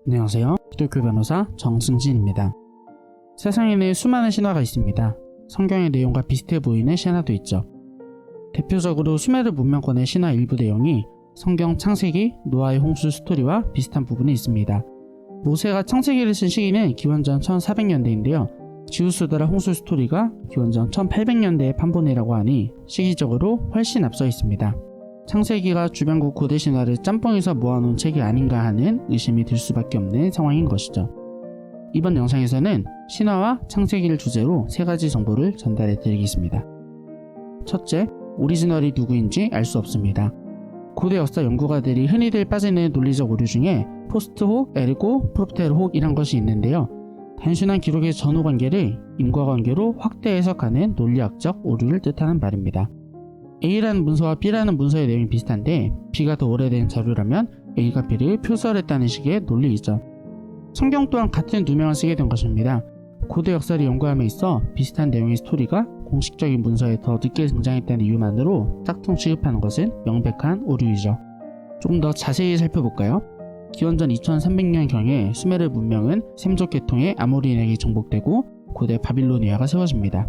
안녕하세요. 기독교 변호사 정승진입니다. 세상에는 수많은 신화가 있습니다. 성경의 내용과 비슷해 보이는 신화도 있죠. 대표적으로 수메르 문명권의 신화 일부 내용이 성경 창세기, 노아의 홍수 스토리와 비슷한 부분이 있습니다. 모세가 창세기를 쓴 시기는 기원전 1400년대인데요. 지우스드라 홍수 스토리가 기원전 1800년대의 판본이라고 하니 시기적으로 훨씬 앞서 있습니다. 창세기가 주변국 고대 신화를 짬뽕에서 모아놓은 책이 아닌가 하는 의심이 들 수밖에 없는 상황인 것이죠. 이번 영상에서는 신화와 창세기를 주제로 3가지 정보를 전달해 드리겠습니다. 첫째, 오리지널이 누구인지 알 수 없습니다. 고대 역사 연구가들이 흔히들 빠지는 논리적 오류 중에 포스트 혹, 에르고, 프롭테르 혹이란 것이 있는데요. 단순한 기록의 전후관계를 인과관계로 확대 해석하는 논리학적 오류를 뜻하는 말입니다. A라는 문서와 B라는 문서의 내용이 비슷한데 B가 더 오래된 자료라면 A가 B를 표절했다는 식의 논리이죠. 성경 또한 같은 누명을 쓰게 된 것입니다. 고대 역사를 연구함에 있어 비슷한 내용의 스토리가 공식적인 문서에 더 늦게 등장했다는 이유만으로 짝퉁 취급하는 것은 명백한 오류이죠. 조금 더 자세히 살펴볼까요? 기원전 2300년경에 수메르 문명은 셈족 계통의 아모리인에게 정복되고 고대 바빌로니아가 세워집니다.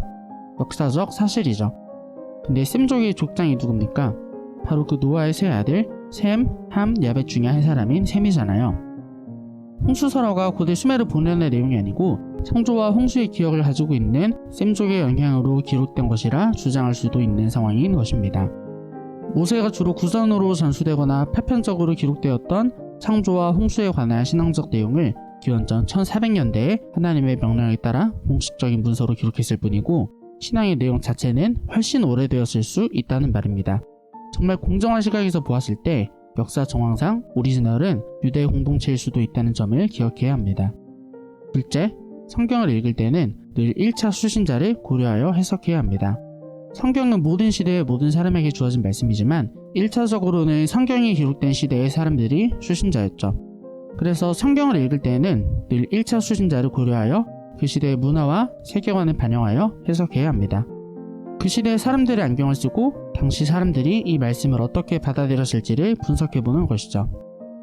역사적 사실이죠. 근데 셈족의 족장이 누굽니까? 바로 그 노아의 세 아들 셈, 함, 야벳 중에 한 사람인 셈이잖아요. 홍수설화가 고대 수메르 본연의 내용이 아니고 창조와 홍수의 기억을 가지고 있는 셈족의 영향으로 기록된 것이라 주장할 수도 있는 상황인 것입니다. 모세가 주로 구전으로 전수되거나 파편적으로 기록되었던 창조와 홍수에 관한 신앙적 내용을 기원전 1400년대에 하나님의 명령에 따라 공식적인 문서로 기록했을 뿐이고 신앙의 내용 자체는 훨씬 오래되었을 수 있다는 말입니다. 정말 공정한 시각에서 보았을 때 역사 정황상 오리지널은 유대 공동체일 수도 있다는 점을 기억해야 합니다. 둘째, 성경을 읽을 때는 늘 1차 수신자를 고려하여 해석해야 합니다. 성경은 모든 시대의 모든 사람에게 주어진 말씀이지만 1차적으로는 성경이 기록된 시대의 사람들이 수신자였죠. 그래서 성경을 읽을 때는 늘 1차 수신자를 고려하여 그 시대의 문화와 세계관을 반영하여 해석해야 합니다. 그 시대의 사람들의 안경을 쓰고 당시 사람들이 이 말씀을 어떻게 받아들였을지를 분석해보는 것이죠.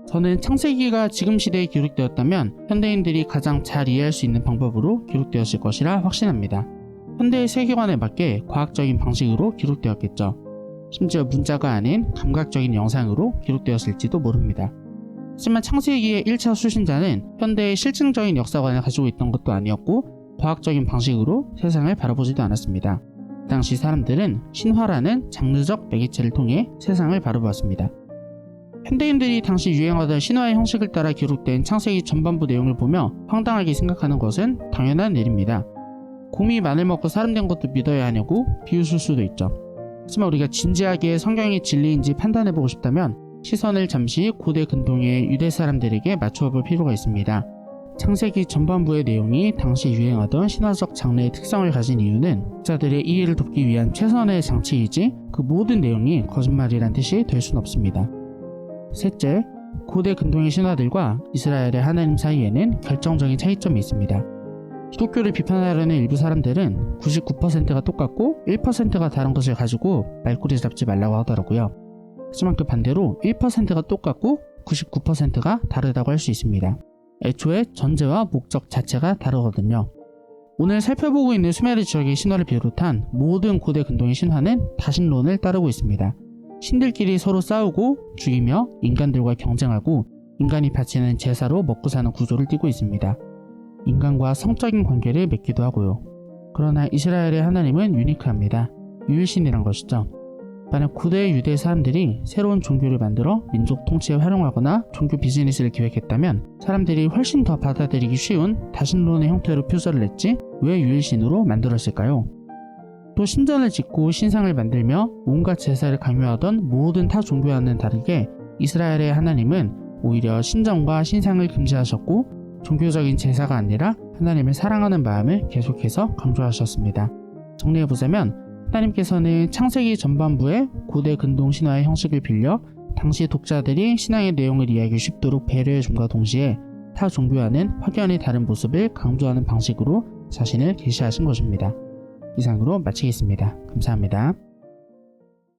저는 창세기가 지금 시대에 기록되었다면 현대인들이 가장 잘 이해할 수 있는 방법으로 기록되었을 것이라 확신합니다. 현대의 세계관에 맞게 과학적인 방식으로 기록되었겠죠. 심지어 문자가 아닌 감각적인 영상으로 기록되었을지도 모릅니다. 하지만 창세기의 1차 수신자는 현대의 실증적인 역사관을 가지고 있던 것도 아니었고 과학적인 방식으로 세상을 바라보지도 않았습니다. 그 당시 사람들은 신화라는 장르적 매개체를 통해 세상을 바라보았습니다. 현대인들이 당시 유행하던 신화의 형식을 따라 기록된 창세기 전반부 내용을 보며 황당하게 생각하는 것은 당연한 일입니다. 곰이 마늘 먹고 사람 된 것도 믿어야 하냐고 비웃을 수도 있죠. 하지만 우리가 진지하게 성경이 진리인지 판단해보고 싶다면 시선을 잠시 고대 근동의 유대 사람들에게 맞춰볼 필요가 있습니다. 창세기 전반부의 내용이 당시 유행하던 신화적 장르의 특성을 가진 이유는 학자들의 이해를 돕기 위한 최선의 장치이지 그 모든 내용이 거짓말이란 뜻이 될 수는 없습니다. 셋째, 고대 근동의 신화들과 이스라엘의 하나님 사이에는 결정적인 차이점이 있습니다. 기독교를 비판하려는 일부 사람들은 99%가 똑같고 1%가 다른 것을 가지고 말꼬리 잡지 말라고 하더라고요. 하지만 그 반대로 1%가 똑같고 99%가 다르다고 할 수 있습니다. 애초에 전제와 목적 자체가 다르거든요. 오늘 살펴보고 있는 수메르 지역의 신화를 비롯한 모든 고대 근동의 신화는 다신론을 따르고 있습니다. 신들끼리 서로 싸우고 죽이며 인간들과 경쟁하고 인간이 바치는 제사로 먹고 사는 구조를 띠고 있습니다. 인간과 성적인 관계를 맺기도 하고요. 그러나 이스라엘의 하나님은 유니크합니다. 유일신이란 것이죠. 만약 고대 유대 사람들이 새로운 종교를 만들어 민족 통치에 활용하거나 종교 비즈니스를 기획했다면 사람들이 훨씬 더 받아들이기 쉬운 다신론의 형태로 표절을 했지 왜 유일신으로 만들었을까요? 또 신전을 짓고 신상을 만들며 온갖 제사를 강요하던 모든 타 종교와는 다르게 이스라엘의 하나님은 오히려 신전과 신상을 금지하셨고 종교적인 제사가 아니라 하나님을 사랑하는 마음을 계속해서 강조하셨습니다. 정리해보자면 하나님께서는 창세기 전반부의 고대 근동 신화의 형식을 빌려 당시 독자들이 신앙의 내용을 이해하기 쉽도록 배려해줌과 동시에 타 종교와는 확연히 다른 모습을 강조하는 방식으로 자신을 계시하신 것입니다. 이상으로 마치겠습니다. 감사합니다.